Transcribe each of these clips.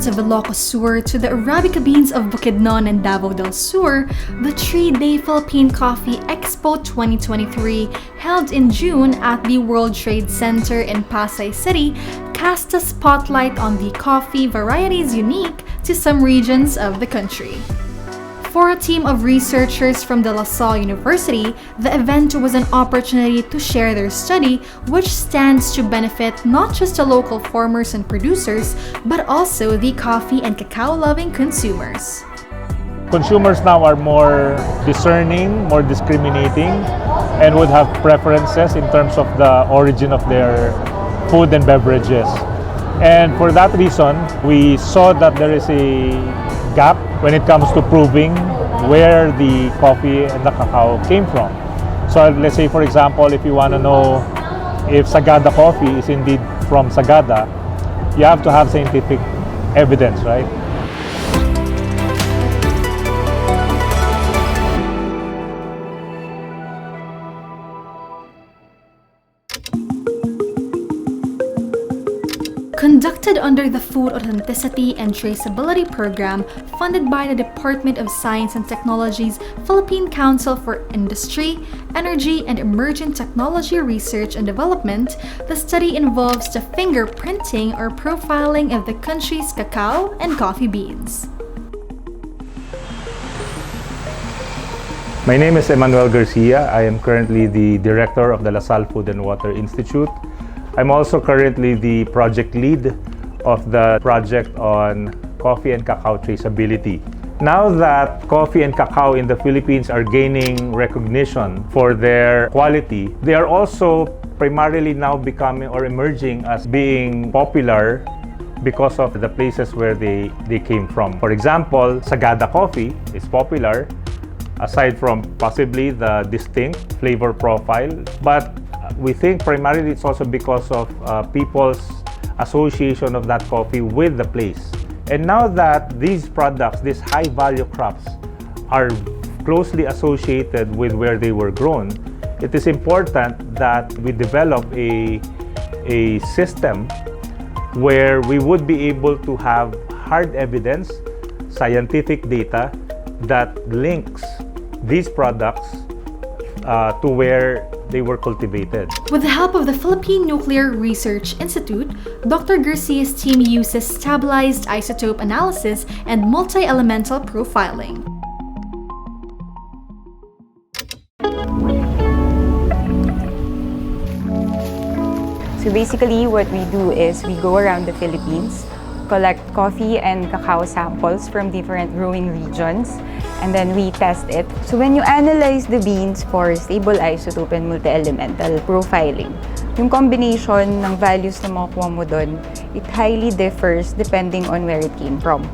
beans of Ilocos Sur to the Arabica beans of Bukidnon and Davao del Sur, the 3-day Philippine Coffee Expo 2023, held in June at the World Trade Center in Pasay City, cast a spotlight on the coffee varieties unique to some regions of the country. For a team of researchers from De La Salle University, the event was an opportunity to share their study, which stands to benefit not just the local farmers and producers, but also the coffee and cacao-loving consumers. Consumers now are more discerning, more discriminating, and would have preferences in terms of the origin of their food and beverages. And for that reason, we saw that there is a gap when it comes to proving where the coffee and the cacao came from. So let's say, for example, if you want to know if Sagada coffee is indeed from Sagada, you have to have scientific evidence, right? Conducted under the Food Authenticity and Traceability Program funded by the Department of Science and Technology's Philippine Council for Industry, Energy, and Emerging Technology Research and Development, the study involves the fingerprinting or profiling of the country's cacao and coffee beans. My name is Emmanuel Garcia. I am currently the director of the La Salle Food and Water Institute. I'm also currently the project lead of the project on coffee and cacao traceability. Now that coffee and cacao in the Philippines are gaining recognition for their quality, they are also primarily now becoming or emerging as being popular because of the places where they came from. For example, Sagada coffee is popular aside from possibly the distinct flavor profile, but we think primarily it's also because of people's association of that coffee with the place. And now that these products, these high-value crops, are closely associated with where they were grown, it is important that we develop a system where we would be able to have hard evidence, scientific data that links these products to where they were cultivated. With the help of the Philippine Nuclear Research Institute, Dr. Garcia's team uses stabilized isotope analysis and multi-elemental profiling. So basically what we do is we go around the Philippines, collect coffee and cacao samples from different growing regions, and then we test it. So when you analyze the beans for stable isotope and multi-elemental profiling, yung combination ng values na makukuha mo dun, it highly differs depending on where it came from.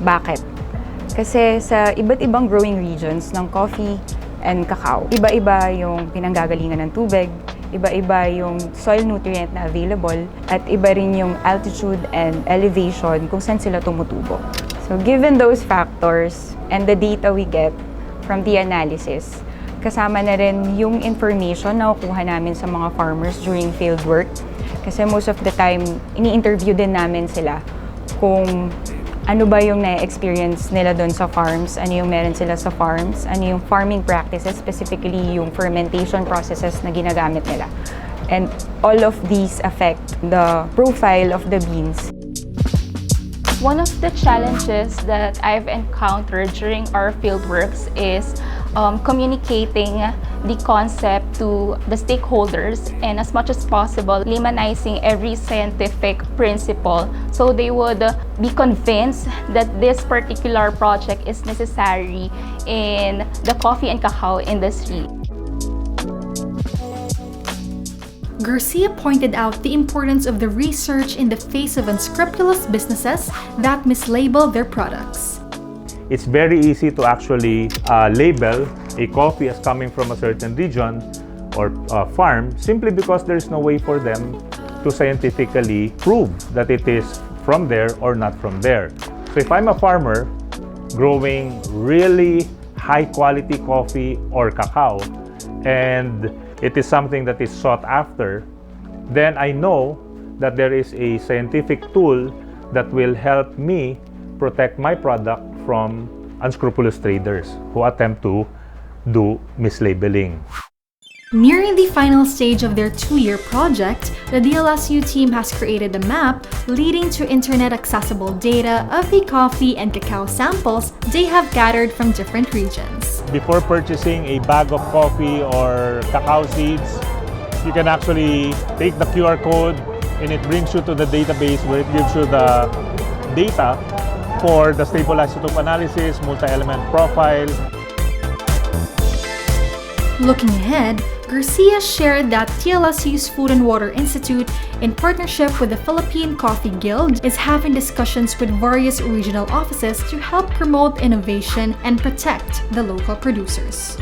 Bakit? Kasi sa iba't ibang growing regions ng coffee and cacao, iba-iba yung pinanggagalingan ng tubig, iba-iba yung soil nutrient na available, at iba rin yung altitude and elevation kung saan sila tumutubo. So given those factors and the data we get from the analysis, kasama na rin yung information na nakukuha namin sa mga farmers during field work. Kasi most of the time, ini-interview din namin sila kung ano ba yung na-experience nila doon sa farms, ano yung meron sila sa farms, ano yung farming practices, specifically yung fermentation processes na ginagamit nila. And all of these affect the profile of the beans. One of the challenges that I've encountered during our fieldworks is communicating the concept to the stakeholders and as much as possible limanizing every scientific principle so they would be convinced that this particular project is necessary in the coffee and cacao industry. Garcia pointed out the importance of the research in the face of unscrupulous businesses that mislabel their products. It's very easy to actually label a coffee as coming from a certain region or farm simply because there's no way for them to scientifically prove that it is from there or not from there. So if I'm a farmer growing really high quality coffee or cacao and it is something that is sought after, then I know that there is a scientific tool that will help me protect my product from unscrupulous traders who attempt to do mislabeling. Nearing the final stage of their 2-year project, the DLSU team has created a map leading to internet-accessible data of the coffee and cacao samples they have gathered from different regions. Before purchasing a bag of coffee or cacao seeds, you can actually take the QR code and it brings you to the database where it gives you the data for the stable isotope analysis, multi-element profile. Looking ahead, Garcia shared that DLSU's Food and Water Institute, in partnership with the Philippine Coffee Guild, is having discussions with various regional offices to help promote innovation and protect the local producers.